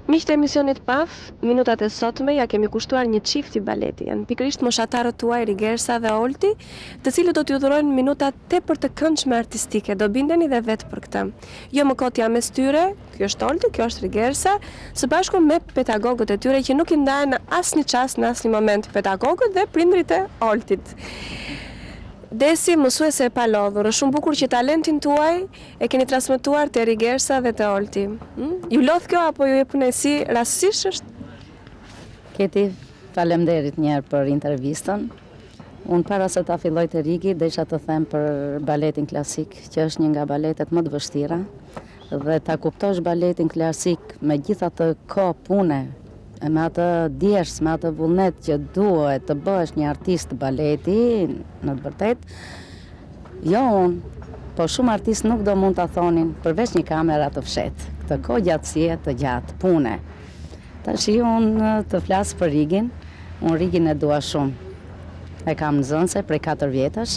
Miqtë e emisionit PAF, minutat e sotme ja kemi kushtuar një çifti baleti. Janë pikërisht moshatarët tuaj Rigersa dhe Olti, të cilët do t'ju dhurojnë minuta tepër të këndshme artistike. Do bindeni dhe vetë për këtë. Jo më kot jam mes tyre, kjo është Olti, kjo është Rigersa, së bashku me pedagogët e tyre që nuk i ndahen në asnjë çast, në asnjë moment, pedagogët dhe prindrit e Oltit. Desi, mësuese e palodhur, është shumë bukur që talentin tuaj e keni transmetuar te Rigersa dhe te Olti. Ju lodh kjo apo ju jep kënaqësi rastësisht është? Keti, faleminderit një herë për intervistën. Unë para se ta filloj të Rigi, desha të them për baletin klasik, që është një nga baletet më të vështira, dhe ta kuptosh baletin klasik me gjitha të kohë pune, me atë djesh, me atë vullnet që duhet të bësh një artist baleti, në të vërtet, jo unë, po shumë artist nuk do mund të thonin, përveç një kamera të fshet, këtë kohë gjatësie të gjatë, pune. Tash unë të flasë për Rigin, unë Rigin e dua shumë. E kam në zënse prej 4 vjetësh,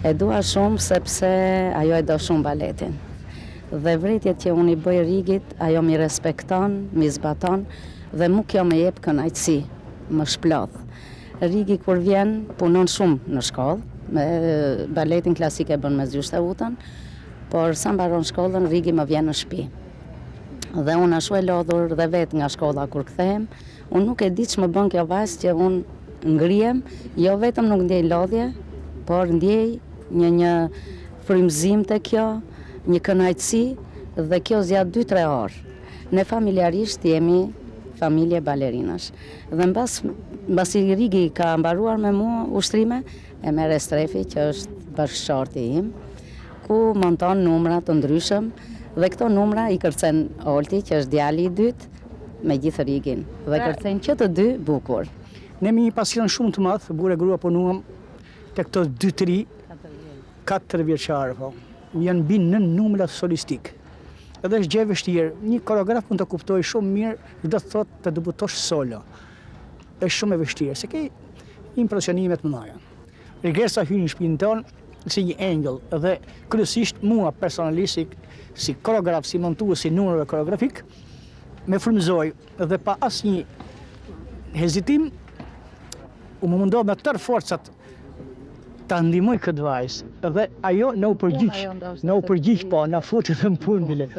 e dua shumë sepse ajo e do shumë baletin. Dhe vretjet që unë i bëj Rigit, ajo mi respekton, mi zbaton, dhe mu kjo me jep kënaqësi, më shplodh. Rigi kur vjen, punon shumë në shkollë, me baletin klasik e bën me zyrë utën, por sa mbaron shkollën, Rigi më vjen në shtëpi. Dhe unë ashtu e lodhur dhe vetë nga shkolla kur kthehem, unë nuk e di që më bën kjo vajzë që unë ngrihem, jo vetëm nuk ndjej lodhje, por ndjej një frymëzim të kjo, një kënaqësi, dhe kjo zgjat 2-3 orë. Ne familjarisht jemi familje balerinash. Dhe mbasi Rigi ka mbaruar me mua ushtrime, e merre Strefi, që është bashkëshorti im, ku monton numra të ndryshëm, dhe këto numra i kërcen Olti, që është djali i dytë, me gjithë Rigin. Dhe kërcen që të dy bukur. Ne me një pasion shumë të madh, burë e grua punuam te këto 2-3, 4 vjeçare, po. Janë binë në numra solistik. Edhe është gjë e vështirë. Një koreograf mund të kuptoj shumë mirë, do të thotë të debutosh solo. Është shumë e vështirë, se ke impresionime të mëdha. Rigersa hyn në shtëpinë tonë si një engjëll, dhe kryesisht mua personalisht si koreograf, si montues, si numrave koreografik, me frymëzoi dhe pa asnjë hezitim, u më mundoh me tërë forcat ta ndihmoj këtë vajzë, dhe ajo në u përgjigj, po, na futet në punë bile.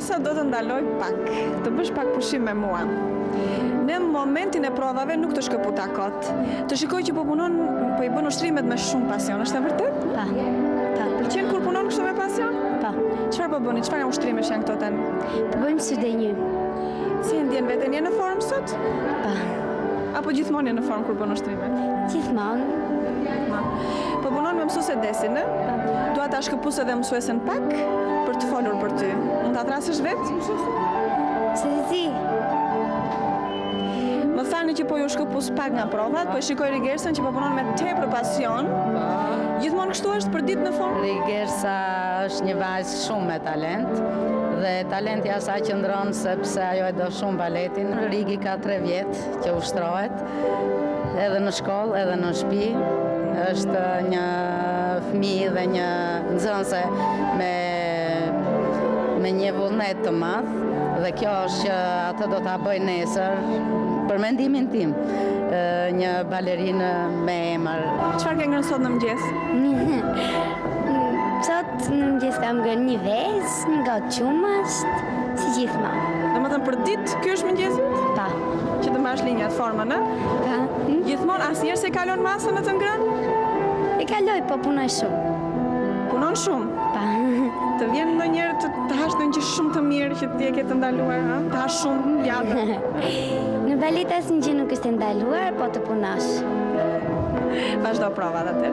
Rigersa do të ndaloj pak, të bësh pak pushim me mua. Në momentin e provave nuk të shkëputa kot. Të shikoj që po i bën ushtrimet me shumë pasion, është e vërtet? Pa. Pëlqen kur punon kështu me pasion? Pa. Çfarë po bëni? Çfarë ushtrimesh janë këto tani? Po bëjmë së denjë. Si e ndjen veten, je në formë sot? Pa. Apo gjithmonë je në formë kur bën ushtrimet? Gjithmonë. Po punon me mësuese Desin, e? Dua ta shkëpus edhe mësuesen pak për të folur për ty. Mund ta thrasësh vetë? Se ti. Më thani që po ju shkëpus pak nga provat, po e shikoj Rigersën që po punon me tepër pasion. Gjithmonë kështu është për ditë në formë? Rigersa është një vajzë shumë me talent dhe talenti asaj qëndron sepse ajo e do shumë baletin. Rigi ka 3 vjetë që ushtrohet, edhe në shkollë, edhe në shtëpi. Është një fëmijë dhe një nxënëse me një vullnet të madh dhe kjo është që atë do ta bëj nesër, për mendimin tim, një balerinë me emër. Çfarë ke ngrënë sot në mëngjes? Sot në mëngjes kam ngrënë një vezë, një gotë qumasht, si gjithmonë. Domethënë për ditë ky është mëngjesi? Pa. Që të mbash linjat formën, a? Pa. Gjithmonë asnjëherë se kalon masën në të ngrënë? E kaloj, po punoj shumë. Punon shumë? Pa. Të vjen ndonjëherë të hash ndonjë gjë shumë të mirë që ti e ke të ndaluar, ha? Të hash shumë pjatë. Në balet asnjë gjë nuk është e ndaluar, po të punosh. Vazhdo provat atë.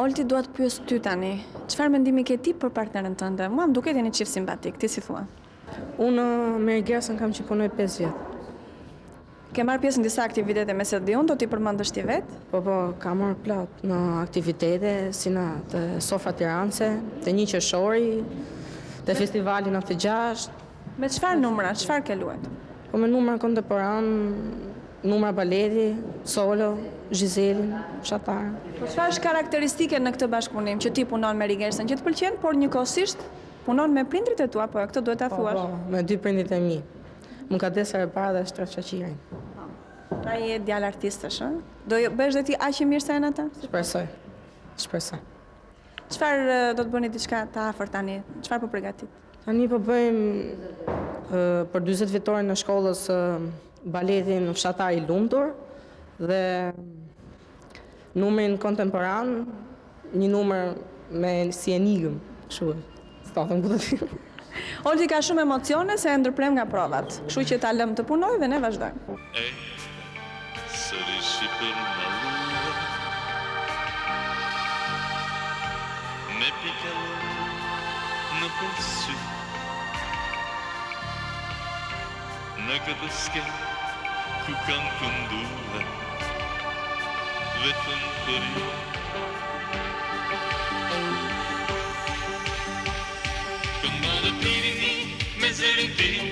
Olti, dua të pyes ty tani. Çfarë mendimi ke ti për partneren tënde? Mua më duket jeni çift simpatik, ti si thua? Unë me Rigersën kam që punoj 5 vjetë. Ke marrë pjesë në disa aktivitete me se diun, do t'i përmendësh ti vetë? Po, kam marrë plot në aktivitete, si në të Sofra Tiranëse, të Një Qershori, të festivali në të 6. Me çfarë numra, çfarë ke luajtur? Po me numra kontemporan, numra baleti, solo, Gizelin, Shatar. Po çfarë është karakteristike në këtë bashkëpunim që ti punon me Rigersën, që të pëlqen, por njëkohësisht punon me prindrit e tua, po këtë duhet ta thuash. Po, me 2 prindrit e mi. Më ka desër e para dhe shtref qaqirin. Pra je djalë artistësh, ë? Do bësh dhe ti aq e mirë sa janë ata? Shpresoj. Çfarë do të bëni diçka të afërt tani? Çfarë po përgatit? Tani po bëjmë për 40 vjetorin në shkollës baletin Fshatar i Lumtur dhe numrin kontemporan, një numër me si enigm, kështu. S'tafëm ku të thim. Olti ka shumë emocione se e ndërprem nga provat, kështu që ta lëm të punoj dhe ne vazhdojmë. Sërishi për malua me pikallon në përsy në këtë ske ku kam kënduar vetëm për ju. Këndo dhe pirin një me zërin tim,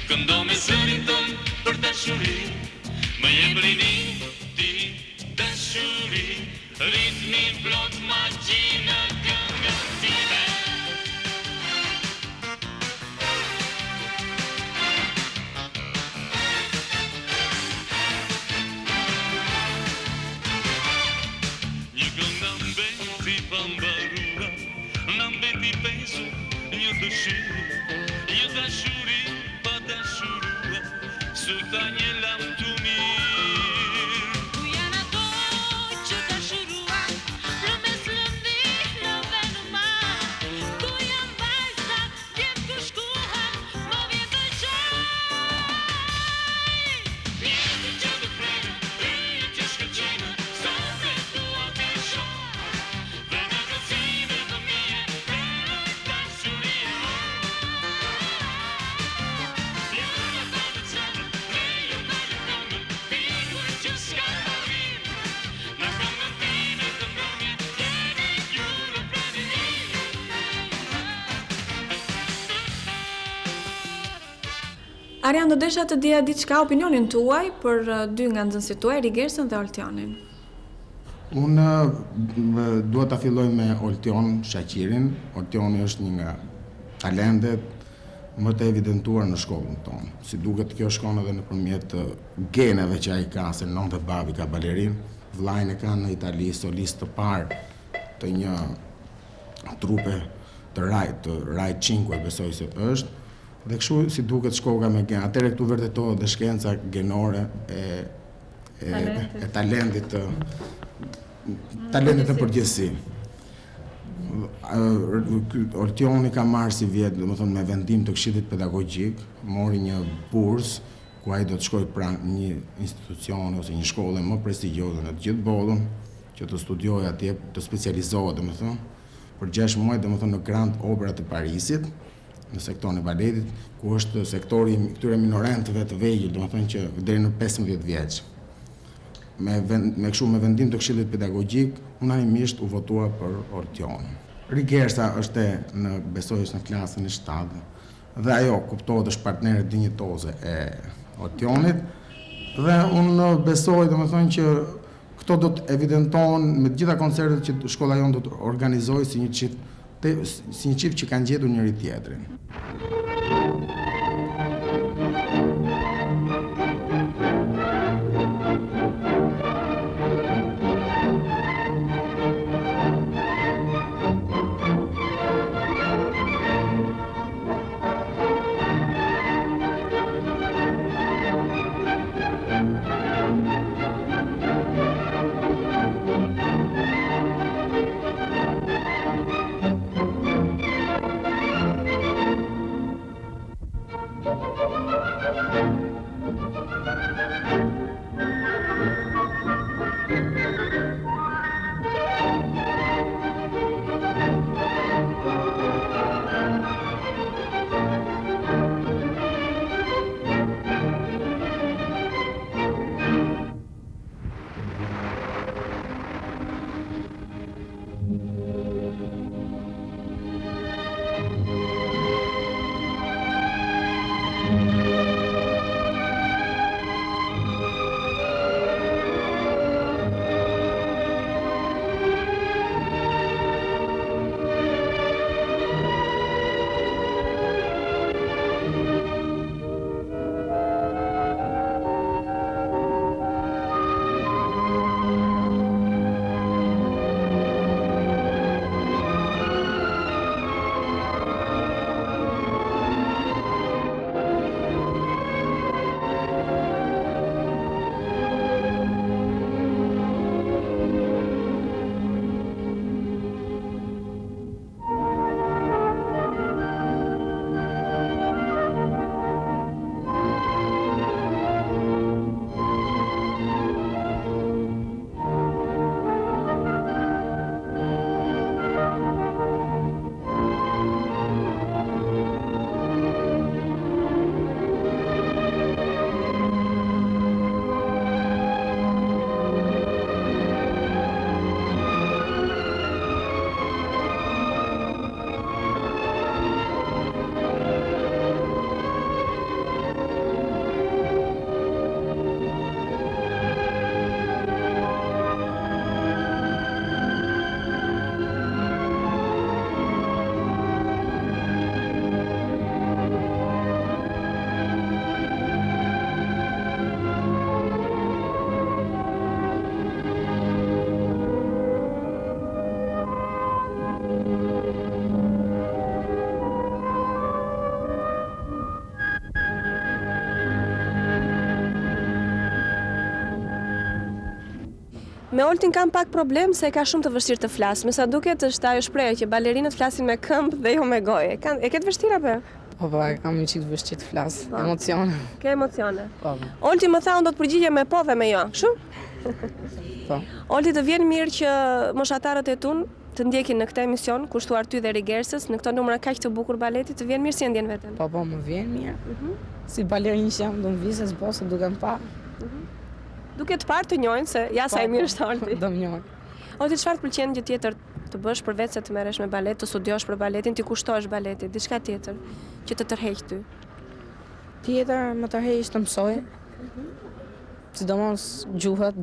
këndo me zërin tëm për dashuri, më jem rini ti dashuri, ritmi plot magji në këngën time. Një këngë në mbeti pambarura, në mbeti pesu një dëshirë, një dashuri pa dashurua, suta një lam të mirë. Ku janë ato që dashuruan, promesë lëndinëve në mar? Ku janë vajzat, djemë ku shkuan, më vjen të qaj? Vjetë që të frenë, vjetë që shkëqenë, sot e tua të shoh. Dhe në kësime të mije, prenoj dashuria. Vjetë në të cëmë, lejo në lëkëngën, pikur që s'ka parim. Në këngën time të mbrëmje, jeni ju në preni. Arian, do desha të dija diçka opinionin tuaj për dy nga nxënësit tuaj, Rigersën dhe Oltionin. Unë duhet ta filloj me Oltion Shaqirin. Oltioni është një nga talentet më të evidentuar në shkollën tonë. Si duket kjo shkon edhe nëpërmjet geneve që ai ka, se nonte babi ka balerin, vllajën e ka në Itali solist të parë të një trupe të Rai 5 besoj se është, dhe kështu si duket shkolla me gen. Atëherë këtu vërtetohet dhe shkenca genore e talentit të përgjithësi. Oltioni ka marrë si vjet, domethënë me vendim të Këshillit Pedagogjik, mori një bursë ku ai do të shkojë pranë një institucioni ose një shkolle më prestigjioze në të gjithë botën, që të studiojë atje, të specializohet domethënë për 6 muaj domethënë në Grand Opera të Parisit, në sektorin e baletit, ku është sektori këtyre minorentëve të vegjël, domethënë që deri në 15 vjeç. Me vendim të Këshillit Pedagogjik, unanimisht u votua për Oltionin. Rigersa është besoj në klasën e 7, dhe ajo kuptohet është partnere dinjitoze e Oltionit, dhe unë besoj domethënë që këto do të evidentohen me të gjitha koncertet që shkolla jonë do të organizojë si një çift që kanë gjetur njëri tjetrin. Me Oltin kam pak problem se ka shumë të vështirë të flasë. Me sa duket është ajo shprehja që balerinët flasin me këmbë dhe jo me gojë. E ke të vështirë apo? Po, kam një çik vështirë të flas. Emocione. Ke emocione? Po. Olti më tha unë do të përgjigjem me po dhe me jo, kështu? Po. Olti, të vjen mirë që moshatarët e tun të ndjekin në këtë emision, kushtuar ty dhe Rigersës, në këto numra kaq të bukur baleti, të vjen mirë si e ndjen veten? Po, më vjen mirë. Si balerinë që jam, do më vizes bosë, duke më pa. Duke të parë të njojnë se ja sa e mirë është Olti. Do më njojnë. Olti, çfarë të pëlqen gjë tjetër të bësh përveç se të merresh me balet, të studiosh për baletin, ti kushtohesh baletit, diçka tjetër që të tërheq ty? Tjetër më tërheq të mësoj. Sidomos gjuhët e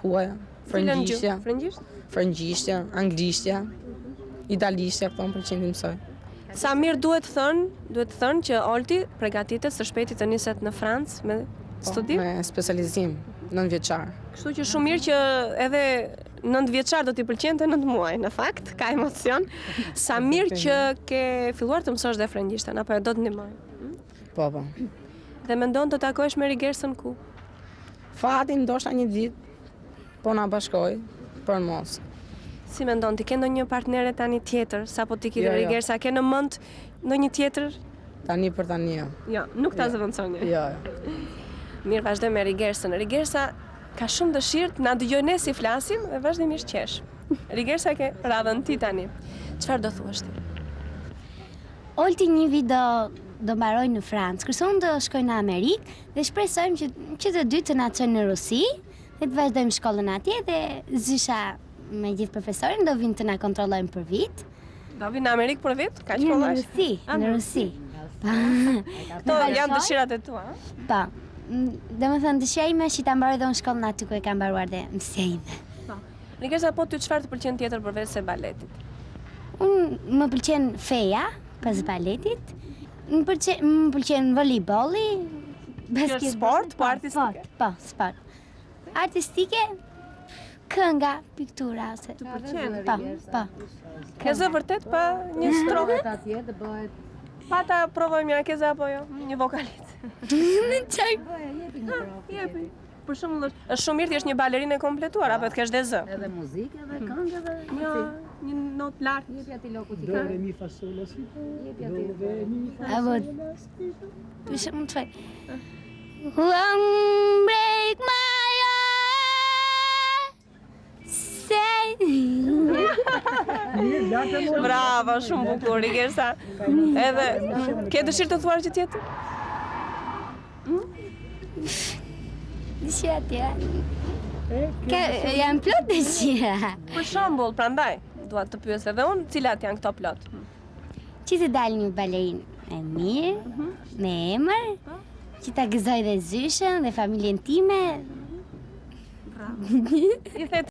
huaja, Frëngjishtja, Frëngjisht? frëngjishtja, anglishtja, italishtja, këto më pëlqen të mësoj. Sa mirë duhet të thënë që Olti përgatitet së shpejti të niset në Francë me studim. Me specializim, 9 vjeçar. Kështu që shumë mirë që edhe 9 vjeçar do t'i pëlqente 9 muaj, në fakt, ka emocion. Sa mirë që ke filluar të mësosh dhe frëngjishtën, apo e do të ndihmoj? Po. Dhe mendon të takohesh me Rigersën ku? Fati ndoshta një ditë, po na bashkoj, për mos. Si mendon, ti ke ndonjë partnere tani tjetër, sapo ti ke Jo. Rigersa, ke në mend ndonjë tjetër? Tani për tani jo. Jo, nuk ta zëvendëson një. Jo. Mirë, vazhdoj me Rigersën. Rigersa ka shumë dëshirë të na dëgjoj ne si flasim dhe vazhdimisht qesh. Rigersa ke radhën ti tani. Çfarë do thuash ti? Olti një vit do mbaroj në Francë, kurse unë do shkoj në Amerikë dhe shpresojmë që të dy të na çojnë në Rusi dhe të vazhdojmë shkollën atje dhe Zysha me gjithë profesorin do vinë të na kontrollojnë për vit. Do vi në Amerikë për vit? Ka Jo, në shkollash? Rusi, në Rusi. Këto janë dëshirat e tua, ha? Po. Domethënë dëshira ime është që ta mbaroj dhe unë shkollën aty ku e kam mbaruar dhe mësej dhe. Rigersa, po ty çfarë të pëlqen tjetër përveç se baletit? Unë më pëlqen feja pas baletit. Më pëlqen volejbolli, Kjo është sport, po artistike? Po, sport. Artistike, kënga, piktura ose. Të pëlqen? Po. Ke zë vërtet pa një strofe? atje të bëhet Pa ta provojmë ja, ke zë apo jo? Një vokalit. Në çaj. Jepi. Për shembull, është shumë mirë ti është një balerinë e kompletuar apo të kesh dhe zë? edhe muzikë edhe këngë edhe Një not lart. jepi aty loku ti. Do, re, mi, fa, sol, la, si, Jepi aty. do, re, mi, fa, Apo për shembull të faj. Won't break my heart. Say. Bravo, shumë bukur, Rigersa. Edhe ke dëshirë të thuar që tjetër? Dëshira tjera. Janë plot dëshira. Për shembull, prandaj dua të pyes edhe unë, cilat janë këto plot? Që të dalë një balerinë e mirë, me emër, që ta gëzoj dhe Zyshën dhe familjen time. I the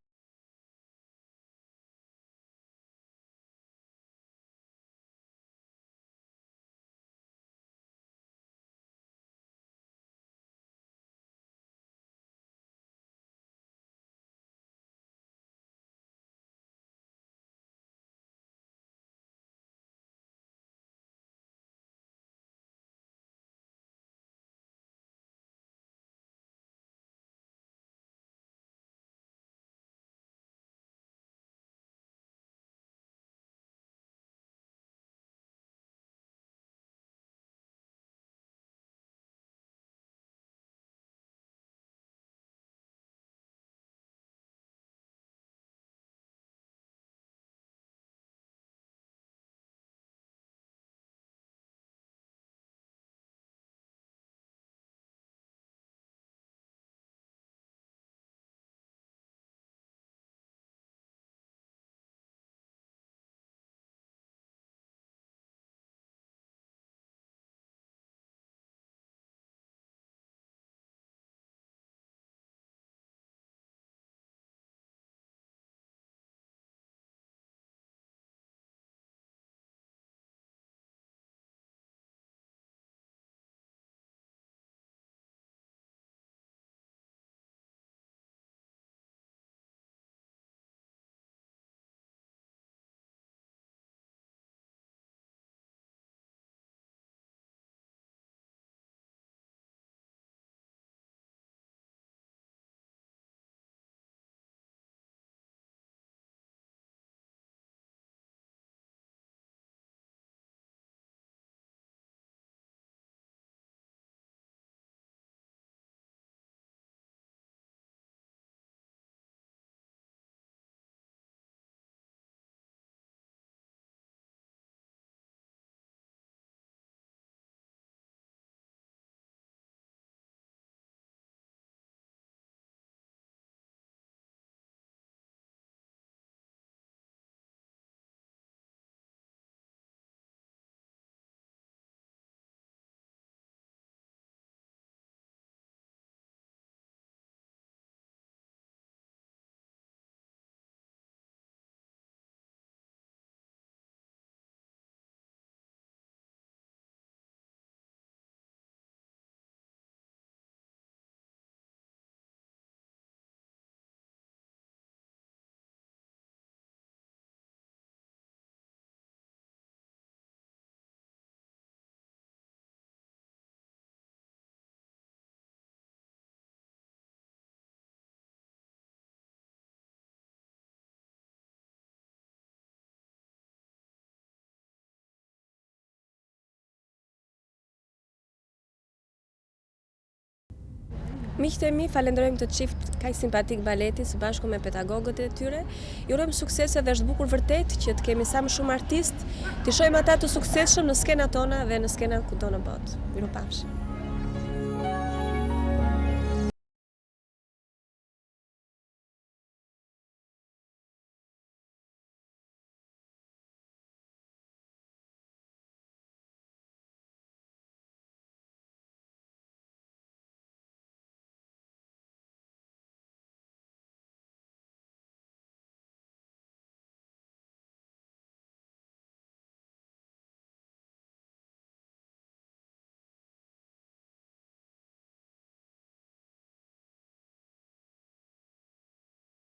Miqtë e mi, falenderojmë të çift kaq simpatik baleti së bashku me pedagogët e tyre. Ju urojmë suksese dhe është bukur vërtet që të kemi sa më shumë artistë, të shohim ata të suksesshëm në skenat tona dhe në skena kudo në botë. Mirupafshim.